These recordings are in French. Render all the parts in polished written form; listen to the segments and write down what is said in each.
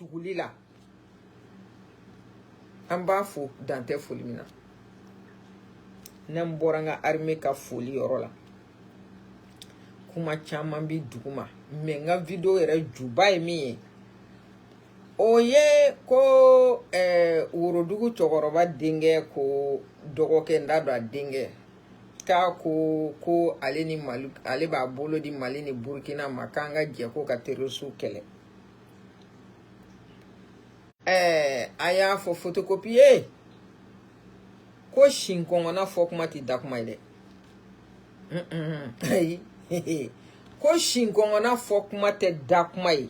tuguli la an b'a fo dan tɛ foli min na n'an bɔra an ka armée ka foli yɔrɔ la kuma caman bi duguma mais n ka video yɛrɛ juba ye min ye o ye ko worodugu cɛkɔrɔba denkɛ ko dɔgɔkɛ n da don a denkɛ k'a ko ale ni Mali ale b'a bolo di Mali ni Burkina ma k'an ka jɛ ko ka terroriste kɛlɛ a y'a fɔ photocopie ko sin kɔngɔna fɔ kuma ti da kuma ye dɛ ko sin kɔngɔna fɔ kuma tɛ da kuma ye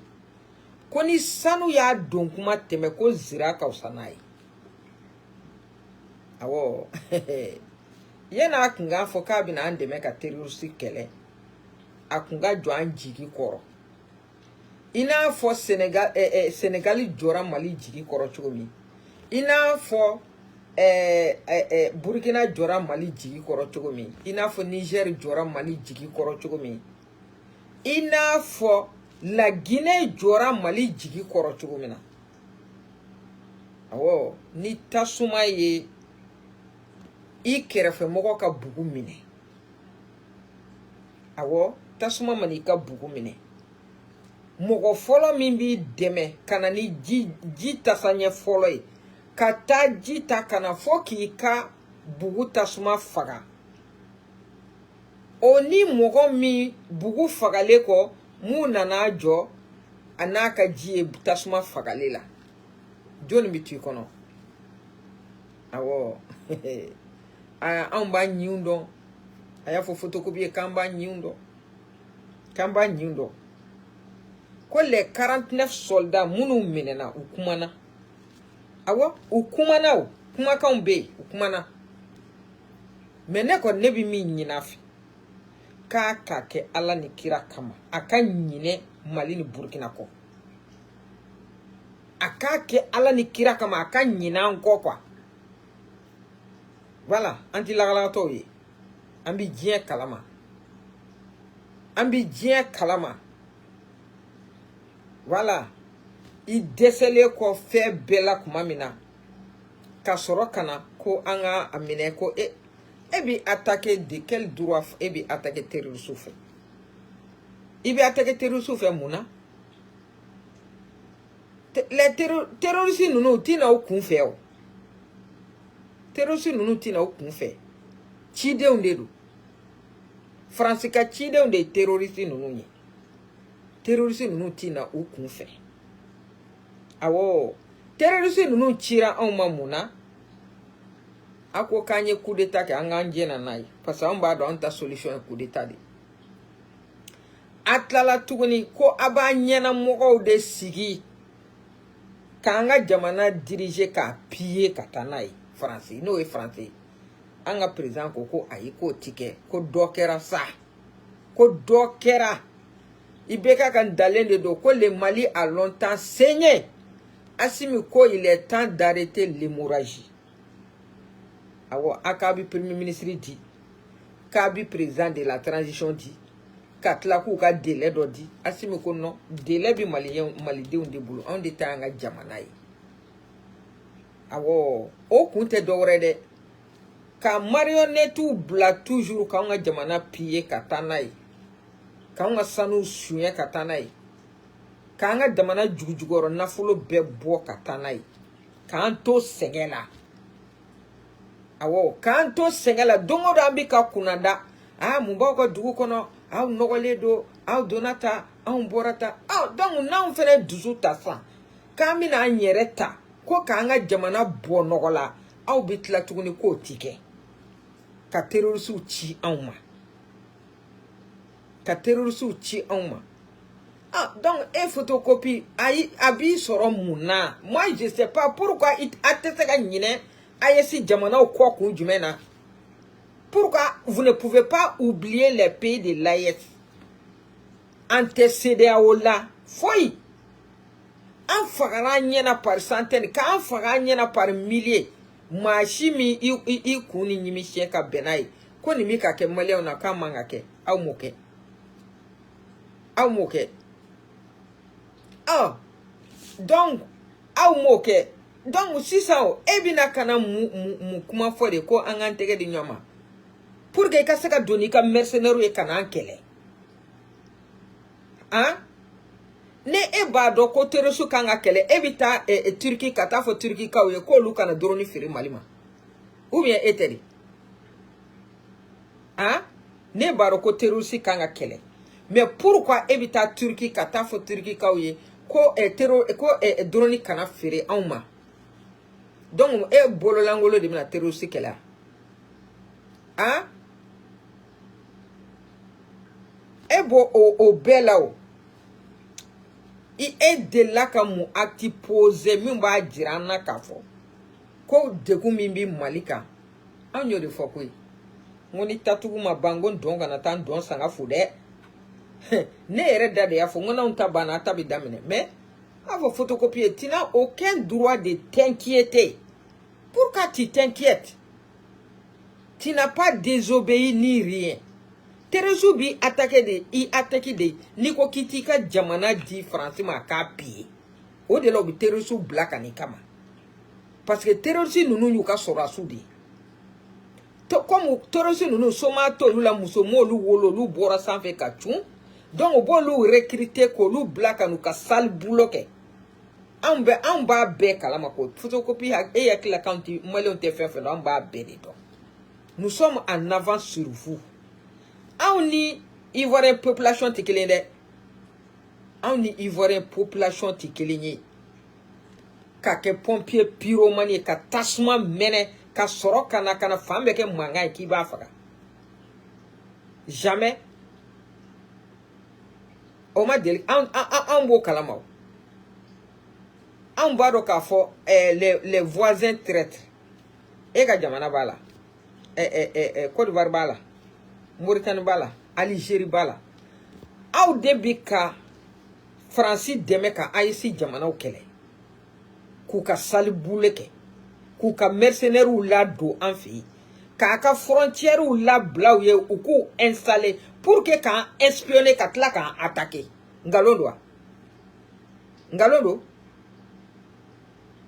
ko ni sanu y'a don kuma tɛmɛ ko zira ka fisa n'a ye awɔ yana a kun k'a fɔ k'a bɛna an dɛmɛ ka terroriste kɛlɛ a kun ka jɔ an jigi kɔrɔ i n'a fɔ Senegali jɔra Mali jigi kɔrɔ cogo min i n'a fɔ Burkina jɔra Mali jigi kɔrɔ cogo min i n'a fɔ Niger jɔra Mali jigi kɔrɔ cogo min i n'a fɔ La Guinée jɔra Mali jigi kɔrɔ cogo min na awɔ ni tasuma ye i kɛrɛfɛ mɔgɔ ka bugu minɛ awɔ tasuma mana i ka bugu minɛ mɔgɔ fɔlɔ min b'i dɛmɛ ka na ni ji tasaɲɛ fɔlɔ ye ka taa ji ta ka na fɔ k'i ka bugu tasuma faga o ni mɔgɔ min bugu fagale kɔ mun nana jɔ a n'a ka ji ye tasuma fagale la jɔnni bɛ to i kɔnɔ awɔ anw b'a ɲinw dɔn a y'a fɔ photocopie k'an b'a ɲinw dɔn ko les 49 soldats minnu minɛna u kumana awɔ u kumana o kumakanw bɛ yen u kumana mais ne kɔni ne bɛ min ɲini a fɛ k'a ka kɛ Ala ni kira kama a ka ɲinɛ Mali ni Burkina kɔ a k'a kɛ Ala ni kira kama a ka ɲinɛ an kɔ quoi voilà an ti lagalagatɔw ye an bi diɲɛ kalama voilà i dɛsɛlen kɔ fɛn bɛɛ la kuma min na ka sɔrɔ ka na ko an ka a minɛ ko e bi attaquer de quel droit e bi attaquer terroriste fɛ i bi attaquer terroriste fɛ mun na les terroristes ninnu tina o kun fɛ o terroriste ninnu tina o kun fɛ cidenw de don France ka cidenw de ye terroriste ninnu ye terroriste ninnu tina o kun fɛ awɔ terroriste ninnu cira anw ma mun na a ko k'an ye coup d'état kɛ an k'an jɛna n'a ye parce que anw b'a dɔn an ta solution ye coup d'état de a tilala tuguni ko a b'a ɲɛnamɔgɔw de sigi k'an ka jamana diriger k'a piller ka taa n'a ye France n'o ye France ye an ka président ko ayi k'o ti kɛ ko dɔ kɛra sa ko dɔ kɛra i bɛ ka dalen de don ko le Mali a longtemps saigné Assimi ko il est temps d'arrêter l'hémorragie awɔ a k'a bi premier ministre di k'a bi président de la transition di ka tila k'u ka délai dɔ di Assimi ko non délai bi malidenw de bolo anw de ta y'an ka jamana ye awɔ o kun tɛ dɔwɛrɛ dɛ ka marionnettew bila toujours k'anw ka jamana piller ka taa n'a ye k'anw ka sanu suɲɛ ka taa n'a ye k'an ka jamana jugujugɔrɔ nafolo bɛɛ bɔ ka taa n'a ye k'an to sɛgɛn la awɔ k'an to sɛgɛn la don o don an bɛ ka kunnada mun b'aw ka dugu kɔnɔ aw nɔgɔlen don aw donna ta anw bɔra ta donc n'anw fɛnɛ dusu ta sisan k'an bɛna an yɛrɛ ta ko k'an ka jamana bɔ nɔgɔ la aw bɛ tila tuguni k'o ti kɛ ka terroriste ci anw ma donc photocopie a b'i sɔrɔ mun na moi je sais pas pourquoi a tɛ se ka ɲinɛ AES jamanaw kɔ kun jumɛn na pourquoi vous ne pouvez pas oublier les pays de l'AES an tɛ CEDEAO la foyi an fagara an ɲɛna par centaine k'an faga an ɲɛna par milliers maa si min i kun ni ɲimi siɲɛ ka bɛn n'a ye ko nin bɛ ka kɛ maliyɛnw na k'a man ka kɛ aw m'o kɛ donc aw moke donc si ça e bina kana mu kuma fo de ko an an tege di nyoma pour que ka se ka doni ka mercenaire e kana kele hein ne e ba do ko teresu kanga kele e bita Turquie kata fo Turquie ka o ko lu kana drone firi malima ou bien eteri hein ne ba do ko teresu kanga kele mais pourquoi e bita Turquie kata fo Turquie ka o ko drone kana firi anma donc e bolo langolo de na teresu kele hein e bo o belao i de la ka mu acti pose mi ba jirana kafo ko de ku mi bi malika anyo de fokoi ngoni tatugu ma bango ndonga na tan don sanga fude ne ere dade ya fo ngona unta bana tabi damine mais avoir photocopier tu n'as aucun droit de t'inquiéter. Pourquoi tu t'inquiètes? Tu n'as pas désobéi ni rien. Teresu bi attaqué de niko kitika jamana di français ma kapi. O de lo bi Teresu black anikama. Parce que Teresu nunu yuka sorasu di. To comme Teresu nunu soma to lula musomo lu wolo lu bora sanfe kachun. Donc o bon lu recruter ko lu black anuka sal bloqué. On ba be kalama ko photocopie et ya kila county million te fait on ba be de donc. Nous sommes en avance sur vous. On ni ivoirien population tikelinde. On ni ivoirien population tikelinde. Ka ke pompier pyromanie ka tasma mene ka soro kana fambe ke manga ki ba faga. Jamais. On m'a dit en beau kalama. On va donc les voisins traîtres. Et ka jamana bala. Côte d'Ivoire bala. Mauritanie bala, Algérie bala. Aw debi ka Francis deme ka Haïti jamana o kele. Ku ka salibule ke. Ku ka mercenaire ou la do en fi. Ka frontière ou la bla ou ye ou ku installer pour que kan espionner ka tla kan attaquer. Ngalondo. Ngalondo.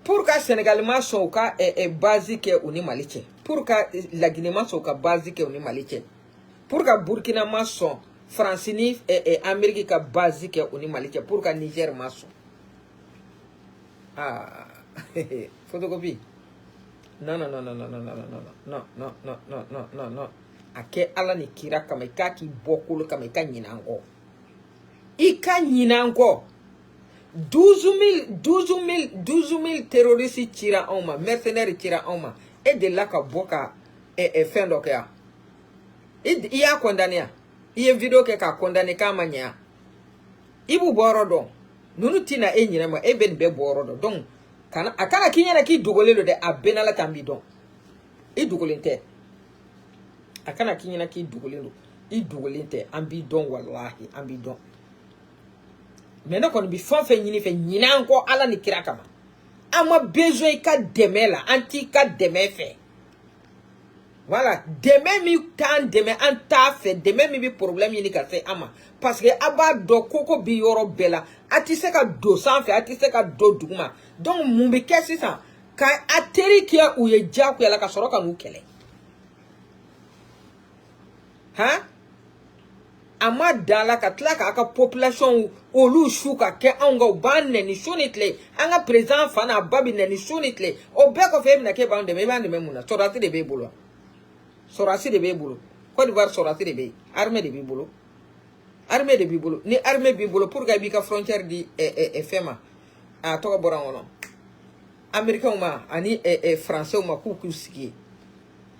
Pour que Sénégal ma son ka basique ou ni maliche. Pour que la Guinée ma son ka basique ou ni maliche. Pour que Burkina maçon, France et Amérique ka basique ou ni maliche. Pour que Niger maçon. Ah, photocopie. Non. Ake ala ni kira kama ki bokulu kama nyinango. Ika nyinango. 12 000 terroristes tira oma, mercenaires tira oma. Et de là ka boka fin d'okia. Il y a condamné. Il y a vidéo qui a condamné kama nya. Ibu borodo. Nunu tina nyina ma ben be borodo. Donc kana akana kinya na ki dugole lo de abena la tambidon. I dugolente. Akana kinya na ki dugole lo. I dugolente ambidon wallahi ambidon. Maintenant qu'on bi fon fe nyini fe nyina encore ala ni kira kama. Ama besoin ka deme la anti ka deme fe. Voilà, demain mi tan demain en ta fait demain mi bi problème yini ka se ama parce que aba do koko bi yoro bela ati se ka do sans fait ati se ka do duguma donc mun bi kesi ça ka ateri kia ou ye ja ku ya la ka soro ka nu kele hein ama dala ka tla ka population olu shuka ke anga banne ni shonitle anga président fana babi ni shonitle o be ko fe mi na ke bande me muna so rati de be bolo. Sorasi de Bibolo. Côte d'Ivoire sorasi de Bé. Armée de Bibolo. Armée de Bibolo. Ni armée Bibolo pour que la frontière di FEMA. A toka borangono. Américain ma ani français ma kuku ski.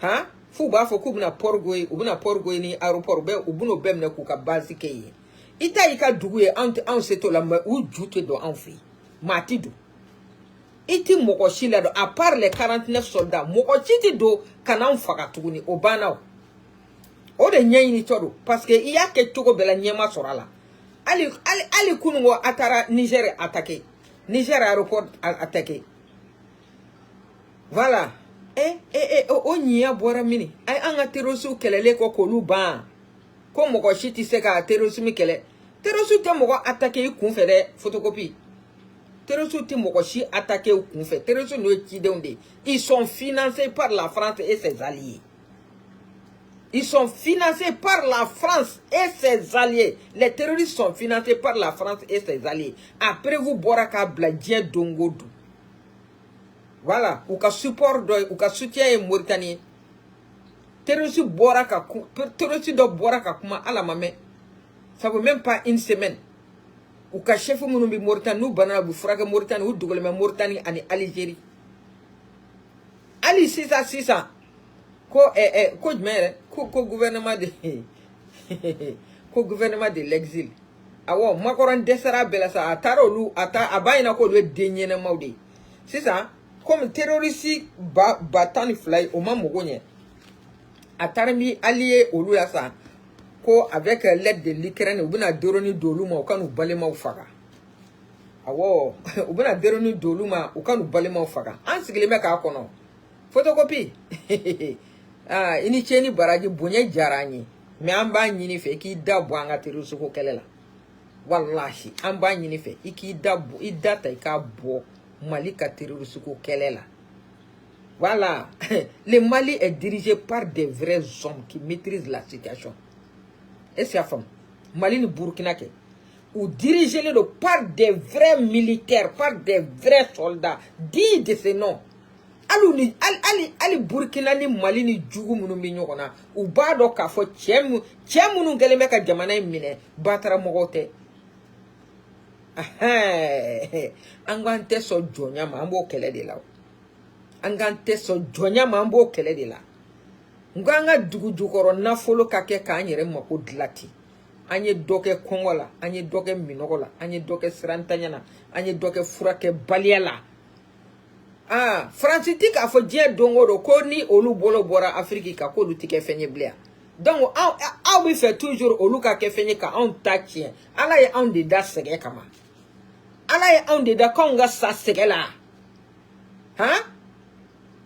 Ha? Fu ba fo kubna porgoy ubuna porgoy ni aéroport be ubuno bem na kuka basique yi. Ita ika duguye an seto la ma u jute do en fi. Matidu. Iti moko shila do à part les 49 soldats moko chiti do kana mfaka tuguni obana o de nyanyi ni todo parce que iya ke togo bela nyema sorala ali kunungo atara Niger attaqué Niger aéroport attaqué voilà o nyia bora mini ay anga terosu kelele ko koluba ko moko shiti seka terosu mi kele terosu te moko attaqué kun fede photocopie Terroristes ti mokoshi attaqué au kunfe. Terroristes no tidonde. Ils sont financés par la France et ses alliés. Ils sont financés par la France et ses alliés. Les terroristes sont financés par la France et ses alliés. Après vous, Boraka Bladien Dongodou. Voilà. Ou ka support, ou ka soutien et Mauritanie. Terroristes Boraka, terroristes de Boraka Kuma à la mamé. Ça ne veut même pas une semaine. Ou ka chef Mounoumbi Mauritanie, nous banana Boufraga Mauritanie, ou Douglema Mauritanie, en Algérie. Ali 600. Ko gouvernement de ko gouvernement de l'exil awo makoron desara bela sa ataro lu ata abayina ko do denyene mawde c'est ça comme terroriste batani fly o mamogonye atarmi allié au lu sa ko avec l'aide de l'Ukraine ubina doroni doluma o kanu balema ufaka awo ubina doroni doluma o kanu balema ufaka ansigile meka akono photocopie ah ini cheni baraji bunye jarani me amba nyini fe ki dabu anga terrorisme ko kelela wallahi amba nyini fe iki dabu idata ka bo Mali ka terrorisme ko kelela voilà le Mali est dirigé par des vrais hommes qui maîtrisent la situation et c'est femme Mali ni Burkina ke ou dirigé par des vrais militaires par des vrais soldats dit de ces noms ali Burkina ni Mali ni jugu munu mi nyokona u ba do ka fo chemu nu geleme ka jamana mine batara mogote angante so jonya mambo kele de la angante so jonya mambo kele de la nganga dugu jukoro na folo ka ke ka anyere mako dilati anye doke kongola anye doke minogola anye doke sirantanyana anye doke furake baliala. Ah, Francitique a fait dire dongoro ko ni olu bolo bora Afrique ka ko lu tike fenye blea. Donc a we fait toujours olu ka ke fenye ka on tachien. Ala ye on de da sege kama. Ala ye on de da konga sa sege la. Hein?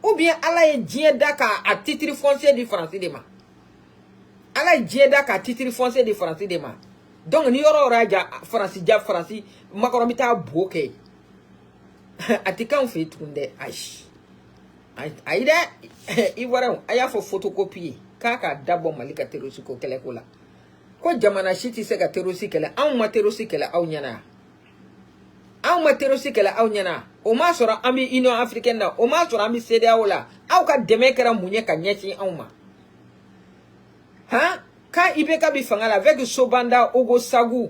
Ou bien ala ye dien da ka a titre foncier du français de ma. Ala ye dien da ka titre foncier du français de ma. Donc ni yoro raja français makoromita boke. Atika on fait tunde aïda ivoire aya fo photocopie kaka dabo malika terrorisme ko kele ko la ko jamana shiti se ka terrorisme kele an ma terrorisme kele aw nyana o ma sora ami union africaine na o ma sora ami CEDEAO la aw ka deme kera munye ka nyechi aw ma ha ka ibeka bi fangala avec Sobanda Ogo Sagou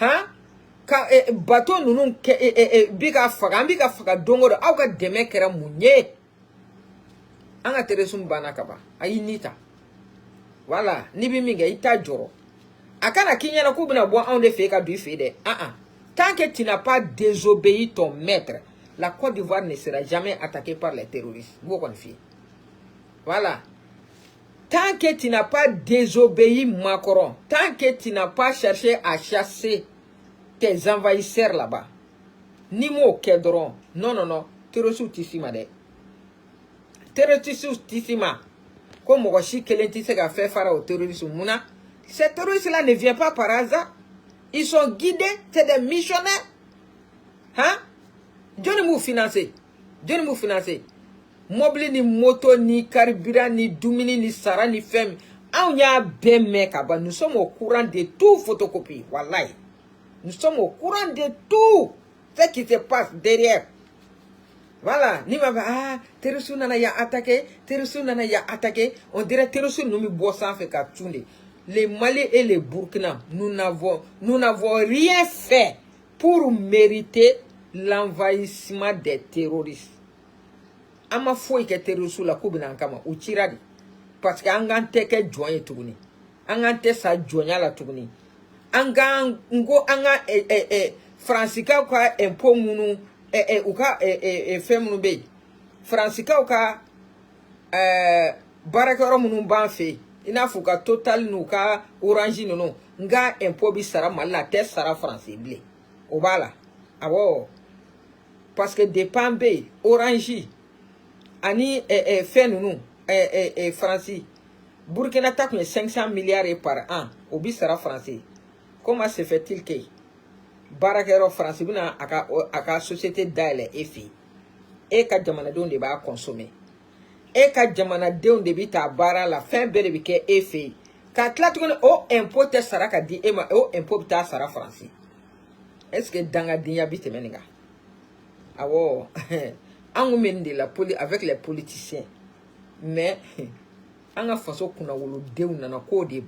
ha ka bateau nunu bika faga dongo do au ka deme kera munye anga teresum banaka ba ayi nita voilà ni bi minga ita joro akana kinyana kubina bo on de fe ka du fe de tant que tu n'as pas désobéi ton maître la Côte d'Ivoire ne sera jamais attaquée par les terroristes vous connaissez voilà tant que tu n'as pas désobéi Macron tant que tu n'as pas cherché à chasser tes envahisseurs là-bas. Ni mo kedron. Non. Terrorisme tissima de. Terrorisme tissima. Comme Rochi Kelentise a fait faire au terrorisme Mouna. Ces terroristes-là ne viennent pas par hasard. Ils sont guidés. C'est des missionnaires. Hein? Dieu ne nous finance. Mobile ni moto, ni carburant, ni dumini, ni sara, ni femme. Nous sommes au courant de tout photocopie. Wallahi. Nous sommes au courant de tout ce qui se passe derrière. Voilà. Terrorisme nana ya attaqué. On dirait terrorisme nous mi bossan fait kaptunde. Les Mali et les Burkina, nous n'avons rien fait pour mériter l'envahissement des terroristes. Ama foi que terrorisme la kubina kama uchiradi. Parce que angante ke joye tuguni. Angante sa jonya la tuguni. Anga Francika kwa empo munu uka femunu be Francika uka barakoro munu banfe ina fuka total nuka orange nono nga empo bi sara mala te sara français blé obala abo parce que dépend be orange ani fenunu français Burkina tape 500 milliards par an obi sara français. Comment se fait-il que barakɛyɔrɔ France bɛna a ka société dayɛlɛ e fɛ yen e ka jamanadenw de b'a consommer e ka jamanadenw de bɛ taa baara la fɛn bɛɛ de bɛ kɛ e fɛ yen ka tila tuguni o impôt tɛ sara ka di e ma o impôt bɛ taa sara France est-ce que dangadenya bɛ tɛmɛ nin kan awɔ an kun bɛ nin de la avec les politiciens mais an ka faso kunnawolodenw nana k'o de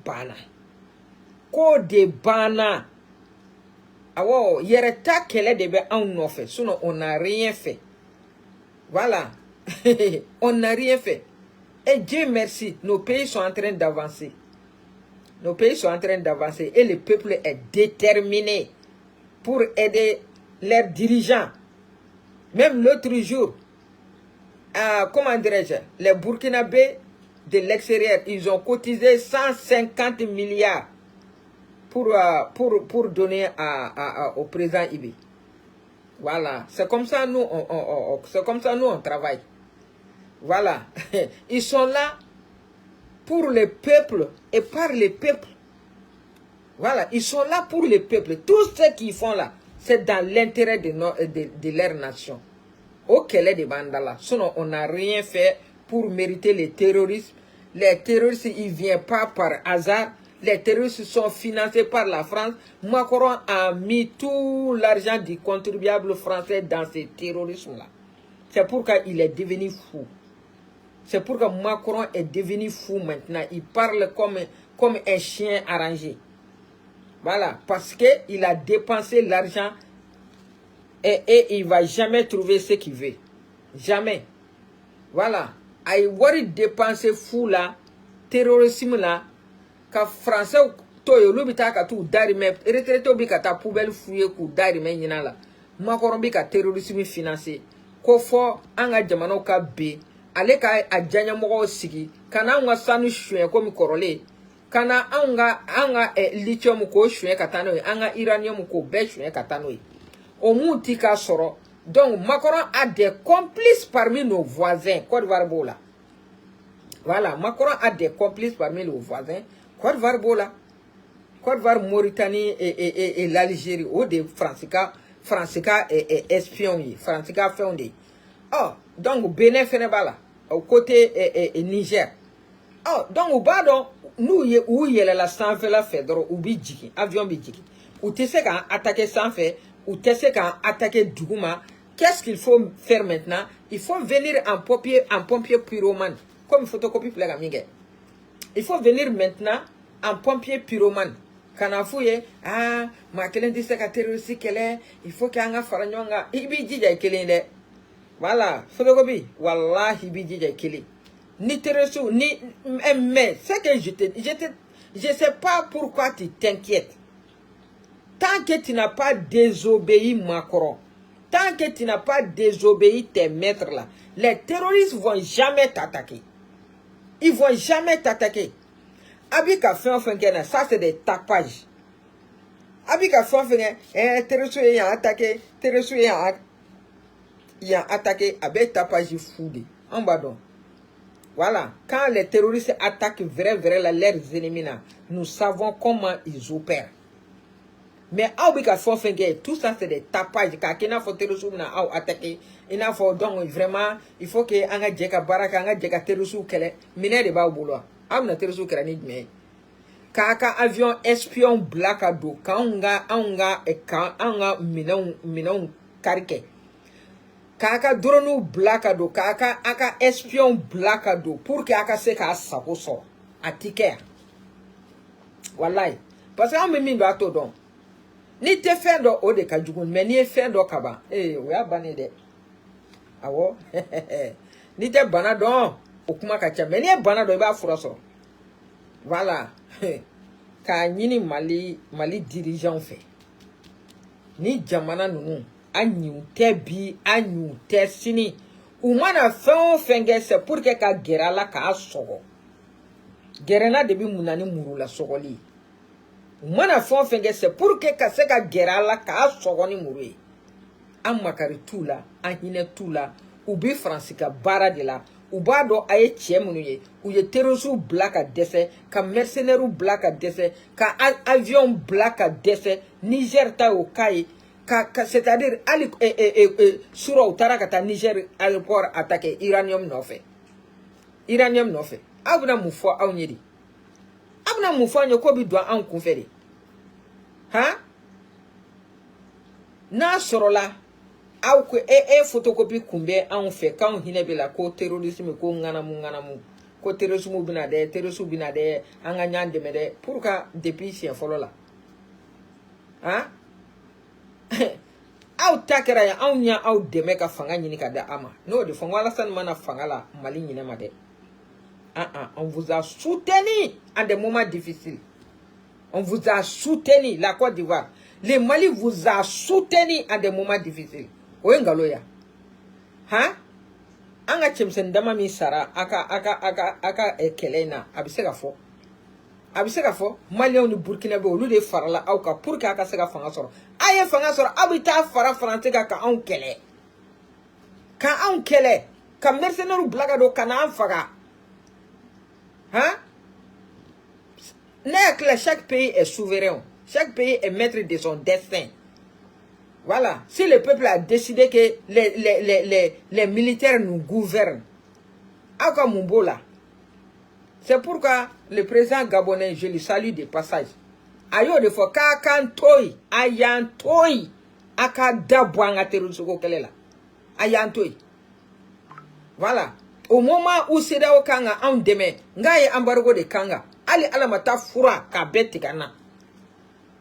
banna awɔ yɛrɛ ta kɛlɛ de bɛ anw nɔfɛ sinon on n'a rien fait voilà on n'a rien fait et Dieu merci nos pays sont en train d'avancer et le peuple est déterminé pour aider leurs dirigeants. Même l'autre jour, comment dirais-je, les Burkinabés de l'extérieur, ils ont cotisé 150 milliards pour donner au président Ibi. Voilà, c'est comme ça nous on travaille. Voilà, ils sont là pour le peuple et par le peuple. Voilà, ils sont là pour le peuple. Tout ce qu'ils font là, c'est dans l'intérêt de leur nation. Ok, les bandala. Sinon, on n'a rien fait pour mériter les terroristes. Les terroristes, ils ne viennent pas par hasard. Les terroristes sont financés par la France. Macron a mis tout l'argent du contribuable français dans ces terrorismes-là. C'est pourquoi il est devenu fou. C'est pourquoi Macron est devenu fou maintenant. Il parle comme un chien arrangé. Voilà, parce qu'il a dépensé l'argent et il ne va jamais trouver ce qu'il veut. Jamais. Voilà. Il va dépenser fou là, terrorisme là, que français, toyo lubita ka tu darime, retraité bi ka ta poubelle fouiller ku darime nyina la. Macron bi ka terrorisme financé. Ko fo anga jamano ka be, ale ka ajanya mo sigi, kana nga sanu chuen comme korole. Kana anga lithium ko chuen katano, anga uranium ko be chuen katano. Au mouti ka soro. Donc Macron a des complices parmi nos voisins, Côte d'Ivoire bola. Voilà, Macron a des complices parmi nos voisins, Côte d'Ivoire bola. Côte d'Ivoire, Mauritanie et l'Algérie, ou des Francica et espions, Francica fondé. Oh, donc Bénin Fenebala, au côté Niger. Oh, donc au bas nous où il y a la sans fait la fédéral ou bidjiki, avion bidjiki. Ou tu sais qu'à attaquer sans fait, ou tu sais qu'à attaquer Dougouma. Qu'est-ce qu'il faut faire maintenant? Il faut venir en pompier pyromane. Comme photocopie plague à Miguel. Il faut venir maintenant en pompier pyromane. Quand on fouille, ma kelen dit que terroriste qu'elle est, il faut qu'il y ait un faranyonga. Ibidi jay kelen est. Voilà, photocopie. Wallah, ibidi jay kelen. Ni terroriste, ni. Mais, c'est que je sais pas pourquoi tu t'inquiètes. Tant que tu n'as pas désobéi Macron. Tant que tu n'as pas désobéi tes maîtres là, les terroristes ne vont jamais t'attaquer. Ils ne vont jamais t'attaquer. Abika fait un fin, ça c'est des tapages. Abika fait un fin, terroristes y a attaqué, terroristes y a attaqué, avec tapage foudé. En bas donc. Voilà, quand les terroristes attaquent leurs ennemis, nous savons comment ils opèrent. Mais tout ça c'est des tapages. Quand il faut terrorisme na attaquer, il faut donc vraiment, il faut que anga jeka baraka anga jeka terrorisme kele mine de ba boulot. Amna terrorisme kele ni mais kaka avion espion black ado kanga anga minon karike. Kaka drone black ado kaka aka espion black ado pour que aka se ka sako so atike. Wallahi. Parce que on me min ba to donc. Ni te fait do o de kajugun mais ni fait do kaba we abane de awo ni te bana do okuma kacha mais ni bana do ba fura so voilà ka nyini mali dirigeant fait ni jamana nunu anyu te bi anyu te sini umana fenge c'est pour que ka gera la ka sogo gerena de bi munani murula sogoli. Mana fon fenge c'est pour que se ka gera la ka sogoni muru an makari tout la an hine tout la u bi francika bara de la u ba do aye tiemunu ye u ye terroristes black a dese ka mercenaires black a dese ka avion black a dese Niger ta o kai c'est-à-dire ali sura utara kata Niger aéroport attaqué uranium no fait abuna mu fo aw nyedi abuna mu fo nyoko bi do an kun fere ha na sorola aw ko photocopie kumbe an fe kan hinebe la ko terrorisme ko ngana mu ko terrorisme bina de anga nyande mede pour ka depuis sien folo la ha aw takera ya aw nya aw deme ka fanga nyini ka da ama no de fanga la san mana fanga la mali nyine ma de on vous a soutenu en des moments difficiles. On vous a soutenu, la Côte d'Ivoire. Le Mali vous a soutenu en des moments difficiles. Oengaloya. Hein? Anga chemsen dama mi sara aka kelena abisega fo. Mali on Burkina be olu de farala auka pour ka sega fanga soro. Aye fanga soro abita fara français ka on kele. Ka on kele. Ka mercenaire blaga do kana an faga. Hein? Chaque pays est souverain. Chaque pays est maître de son destin. Voilà. Si le peuple a décidé que les militaires nous gouvernent, c'est pourquoi le président gabonais, je le salue de passage. Ayo de fois, kakantoi, ayantoi, akadabwanga terusuko kelela. Ayantoi. Voilà. Au moment où Sedao Kanga en demain, ngaye embargo de Kanga, ali alamata fura ka beti kana.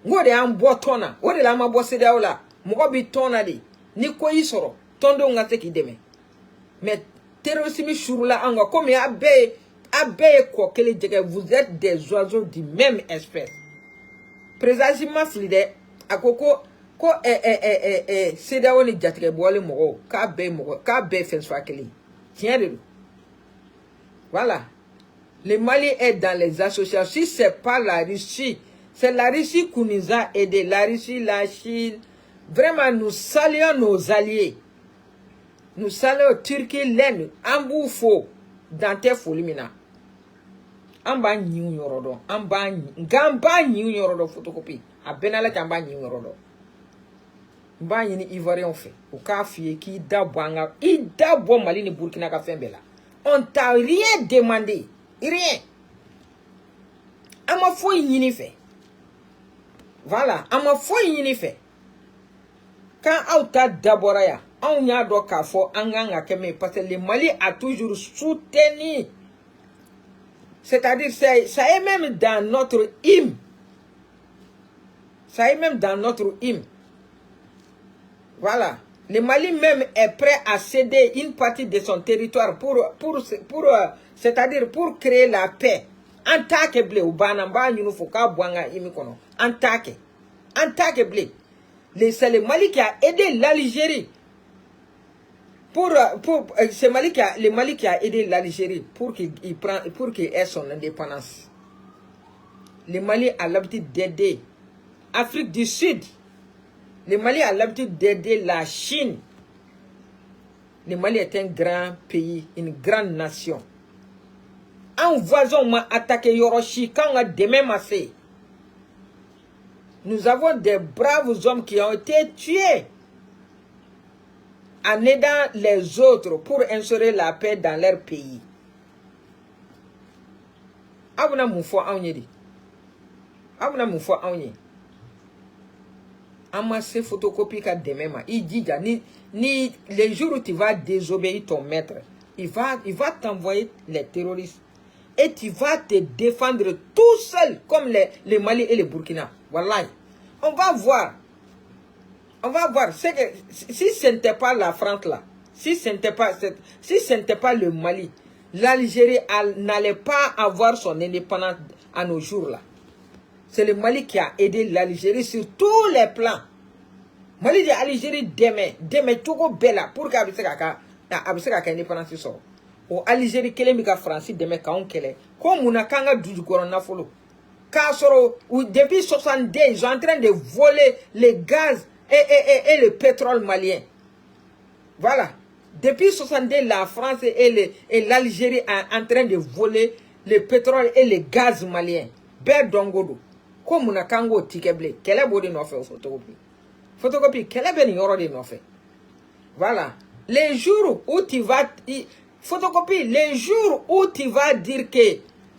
Ngode ambo tona, ode la mabo Sedao la, mobi tona de, ni ko yisoro, tondo ngate ki deme. Mais terrorisme shurula anga, comme abe ko kele djege, vous êtes des oiseaux du même espèce. Présageement flide, akoko, ko Sedao ni jatike boale mogo, ka be fenswa kele. Tiens de l'eau. Voilà. Le Mali est dans les associations. Si ce n'est pas la Russie, c'est la Russie qui nous a aidés. La Russie, la Chine. Vraiment, nous saluons nos alliés. Nous saluons Turquie, l'Inde, Amboufo, Dante Folimina. Amba New Yorodo. Gamba New Yorodo photocopie. A Benala Gamba New Yorodo. Mba yini Ivoirien fait. Au café qui dabwanga. Il dabwa Mali ni Burkina ka fembela. On t'a rien demandé. Rien. Ama fo yini fait. Voilà. Ama fo yini fait. Quand auta daboraya. On y a do kafo anganga keme. Parce que le Mali a toujours soutenu. C'est-à-dire, ça est même dans notre hymne. Ça est même dans notre hymne. Voilà. Le Mali même est prêt à céder une partie de son territoire c'est-à-dire pour créer la paix. En tant que blé, ou banamba, nous faut qu'à boanga imikono. En tant que blé. C'est le Mali qui a aidé l'Algérie. C'est le Mali qui a aidé l'Algérie pour qu'il ait son indépendance. Le Mali a l'habitude d'aider Afrique du Sud. Le Mali a l'habitude d'aider la Chine. Le Mali est un grand pays, une grande nation. Un voisin m'a attaqué Yoroshi quand on a demain massé. Nous avons des braves hommes qui ont été tués en aidant les autres pour instaurer la paix dans leur pays. Abuna moufo aounyedi. Abuna moufo aounyedi. Amasser photocopie ka demain ma. Il dit ni les jours où tu vas désobéir ton maître, il va t'envoyer les terroristes et tu vas te défendre tout seul comme les Mali et les Burkina. Wallahi. On va voir. C'est que si ce n'était pas la France là, si ce n'était pas le Mali, l'Algérie n'allait pas avoir son indépendance à nos jours là. C'est le Mali qui a aidé l'Algérie sur tous les plans. Mali de l'Algérie demain tout bella pour qu'Abiseka indépendance soit. Au Algérie kelemika France demain quand kele. Comme on a kanga du corona follow. Kasoro ou depuis 62 ils sont en train de voler les gaz et le pétrole malien. Voilà. Depuis 62 la France et l'Algérie sont en train de voler le pétrole et le gaz malien. Ber dongodo. Comme on a kango tikeble. Quel est body no fait photocopie. Photocopie, quelle est une fait. Voilà. Les jours où tu vas... Photocopie, les jours où tu vas dire que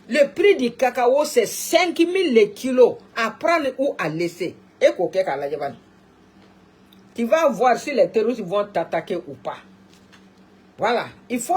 le prix du cacao, c'est 5 000 le kilo à prendre ou à laisser. Et tu vas voir si les terroristes vont t'attaquer ou pas. Voilà. Il faut